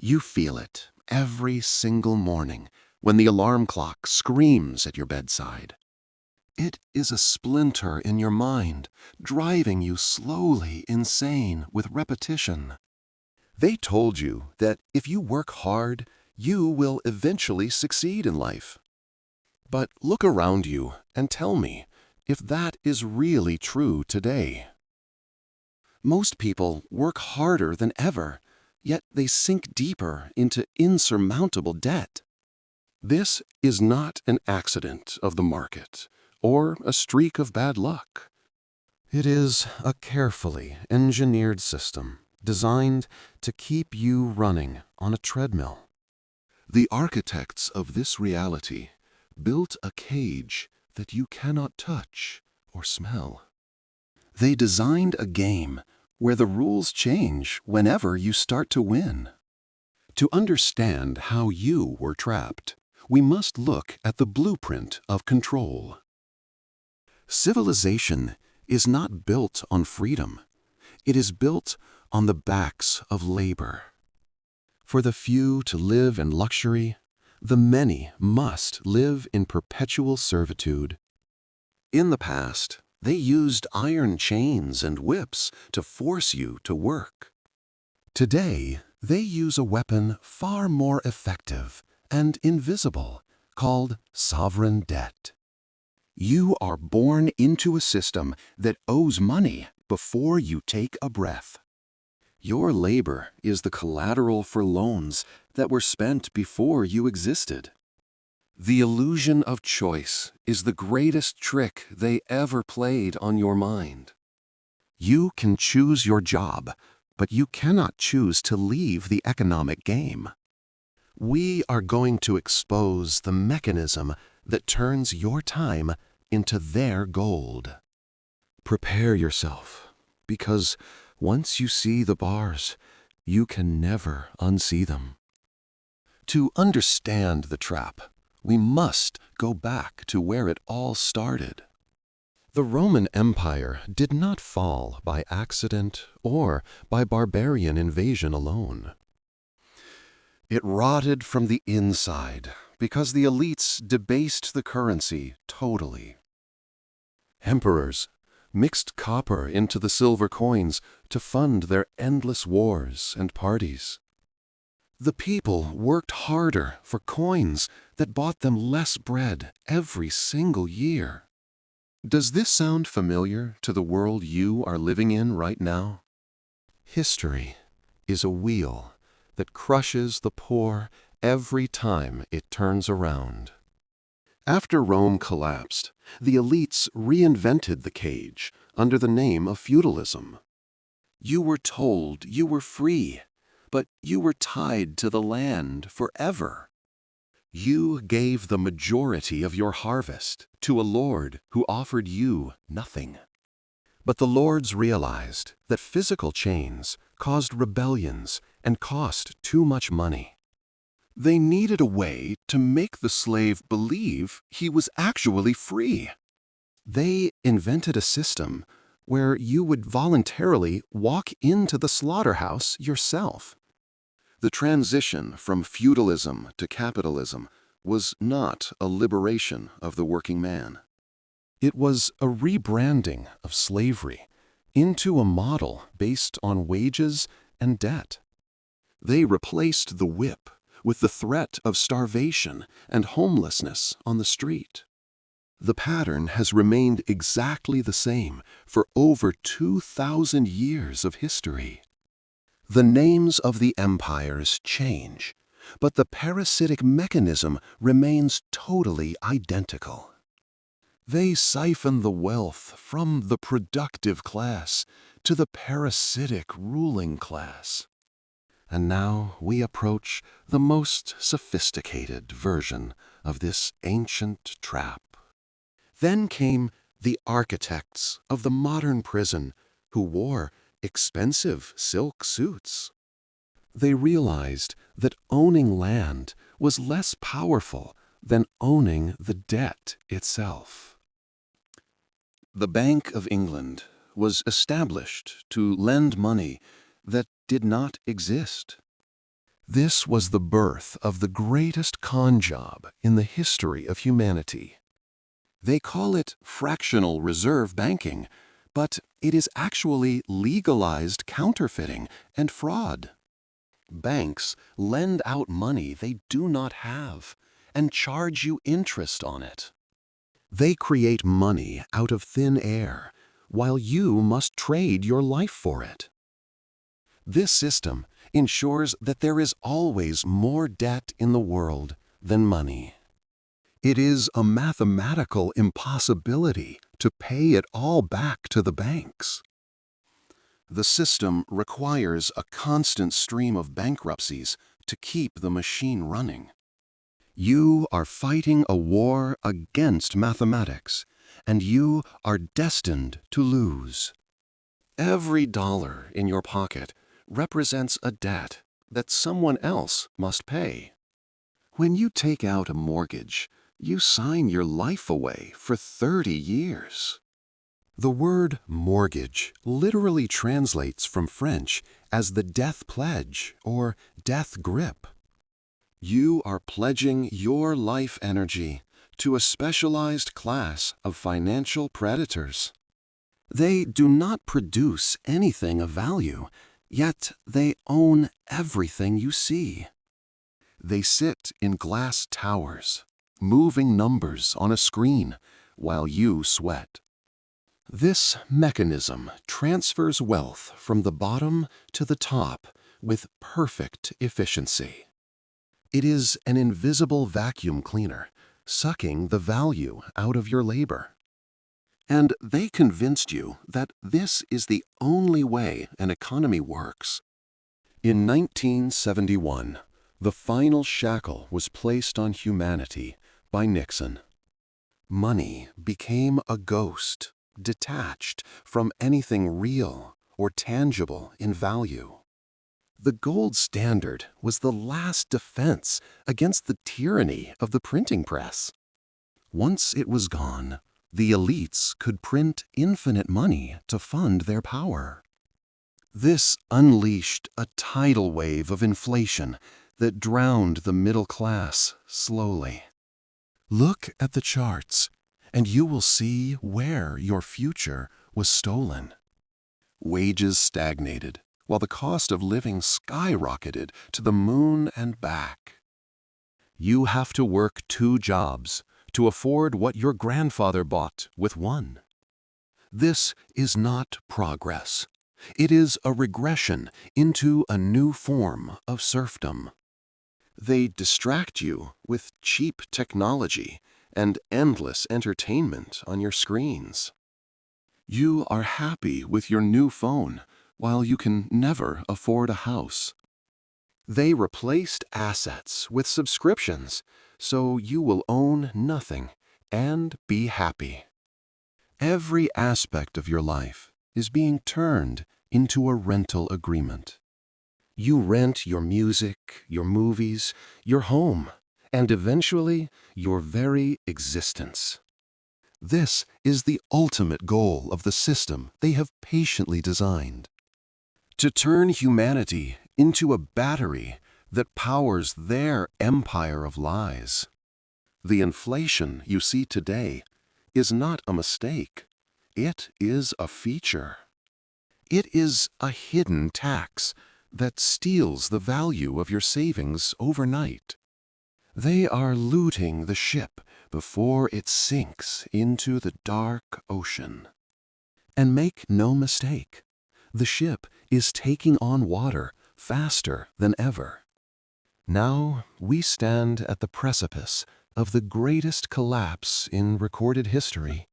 You feel it every single morning when the alarm clock screams at your bedside. It is a splinter in your mind, driving you slowly insane with repetition. They told you that if you work hard, you will eventually succeed in life. But look around you and tell me if that is really true today. Most people work harder than ever, yet they sink deeper into insurmountable debt. This is not an accident of the market or a streak of bad luck. It is a carefully engineered system designed to keep you running on a treadmill. The architects of this reality built a cage that you cannot touch or smell. They designed a game where the rules change whenever you start to win. To understand how you were trapped, we must look at the blueprint of control. Civilization is not built on freedom. It is built on the backs of labor. For the few to live in luxury, the many must live in perpetual servitude. In the past, they used iron chains and whips to force you to work. Today, they use a weapon far more effective and invisible, called sovereign debt. You are born into a system that owes money before you take a breath. Your labor is the collateral for loans that were spent before you existed. The illusion of choice is the greatest trick they ever played on your mind. You can choose your job, but you cannot choose to leave the economic game. We are going to expose the mechanism that turns your time into their gold. Prepare yourself, because once you see the bars, you can never unsee them. To understand the trap, we must go back to where it all started. The Roman Empire did not fall by accident or by barbarian invasion alone. It rotted from the inside because the elites debased the currency totally. Emperors mixed copper into the silver coins to fund their endless wars and parties. The people worked harder for coins that bought them less bread every single year. Does this sound familiar to the world you are living in right now? History is a wheel that crushes the poor every time it turns around. After Rome collapsed, the elites reinvented the cage under the name of feudalism. You were told you were free, but you were tied to the land forever. You gave the majority of your harvest to a lord who offered you nothing. But the lords realized that physical chains caused rebellions and cost too much money. They needed a way to make the slave believe he was actually free. They invented a system where you would voluntarily walk into the slaughterhouse yourself. The transition from feudalism to capitalism was not a liberation of the working man. It was a rebranding of slavery into a model based on wages and debt. They replaced the whip with the threat of starvation and homelessness on the street. The pattern has remained exactly the same for over 2,000 years of history. The names of the empires change, but the parasitic mechanism remains totally identical. They siphon the wealth from the productive class to the parasitic ruling class. And now we approach the most sophisticated version of this ancient trap. Then came the architects of the modern prison who wore expensive silk suits. They realized that owning land was less powerful than owning the debt itself. The Bank of England was established to lend money that did not exist. This was the birth of the greatest con job in the history of humanity. They call it fractional reserve banking, but it is actually legalized counterfeiting and fraud. Banks lend out money they do not have and charge you interest on it. They create money out of thin air, while you must trade your life for it. This system ensures that there is always more debt in the world than money. It is a mathematical impossibility to pay it all back to the banks. The system requires a constant stream of bankruptcies to keep the machine running. You are fighting a war against mathematics, and you are destined to lose. Every dollar in your pocket represents a debt that someone else must pay. When you take out a mortgage, you sign your life away for 30 years. The word mortgage literally translates from French as the death pledge or death grip. You are pledging your life energy to a specialized class of financial predators. They do not produce anything of value, yet they own everything you see. They sit in glass towers, moving numbers on a screen while you sweat. This mechanism transfers wealth from the bottom to the top with perfect efficiency. It is an invisible vacuum cleaner, sucking the value out of your labor. And they convinced you that this is the only way an economy works. In 1971, the final shackle was placed on humanity by Nixon. Money became a ghost, detached from anything real or tangible in value. The gold standard was the last defense against the tyranny of the printing press. Once it was gone, the elites could print infinite money to fund their power. This unleashed a tidal wave of inflation that drowned the middle class slowly. Look at the charts, and you will see where your future was stolen. Wages stagnated, while the cost of living skyrocketed to the moon and back. You have to work 2 jobs to afford what your grandfather bought with 1. This is not progress. It is a regression into a new form of serfdom. They distract you with cheap technology and endless entertainment on your screens. You are happy with your new phone, while you can never afford a house. They replaced assets with subscriptions, so you will own nothing and be happy. Every aspect of your life is being turned into a rental agreement. You rent your music, your movies, your home, and eventually your very existence. This is the ultimate goal of the system they have patiently designed: to turn humanity into a battery that powers their empire of lies. The inflation you see today is not a mistake. It is a feature. It is a hidden tax that steals the value of your savings overnight. They are looting the ship before it sinks into the dark ocean. And make no mistake, the ship is taking on water faster than ever. Now we stand at the precipice of the greatest collapse in recorded history.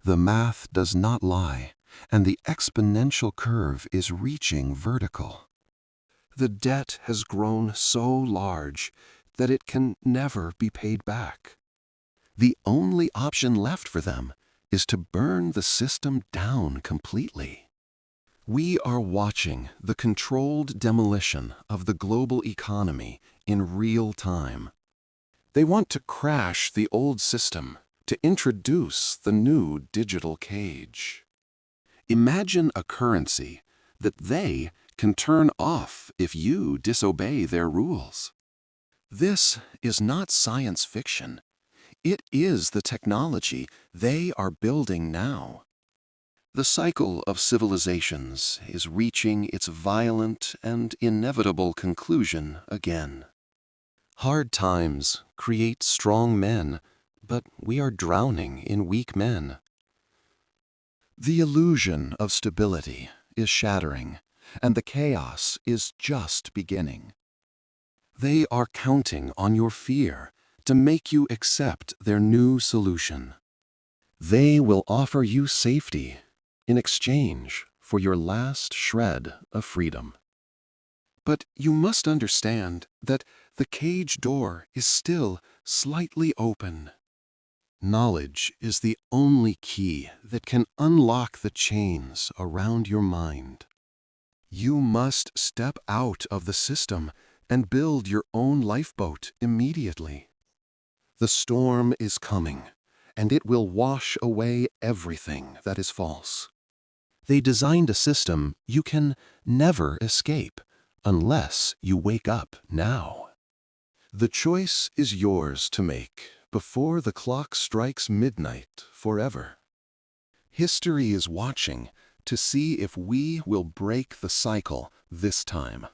The math does not lie, and the exponential curve is reaching vertical. The debt has grown so large that it can never be paid back. The only option left for them is to burn the system down completely. We are watching the controlled demolition of the global economy in real time. They want to crash the old system to introduce the new digital cage. Imagine a currency that they can turn off if you disobey their rules. This is not science fiction. It is the technology they are building now. The cycle of civilizations is reaching its violent and inevitable conclusion again. Hard times create strong men, but we are drowning in weak men. The illusion of stability is shattering, and the chaos is just beginning. They are counting on your fear to make you accept their new solution. They will offer you safety in exchange for your last shred of freedom. But you must understand that the cage door is still slightly open. Knowledge is the only key that can unlock the chains around your mind. You must step out of the system and build your own lifeboat immediately. The storm is coming, and it will wash away everything that is false. They designed a system you can never escape unless you wake up now. The choice is yours to make before the clock strikes midnight forever. History is watching to see if we will break the cycle this time.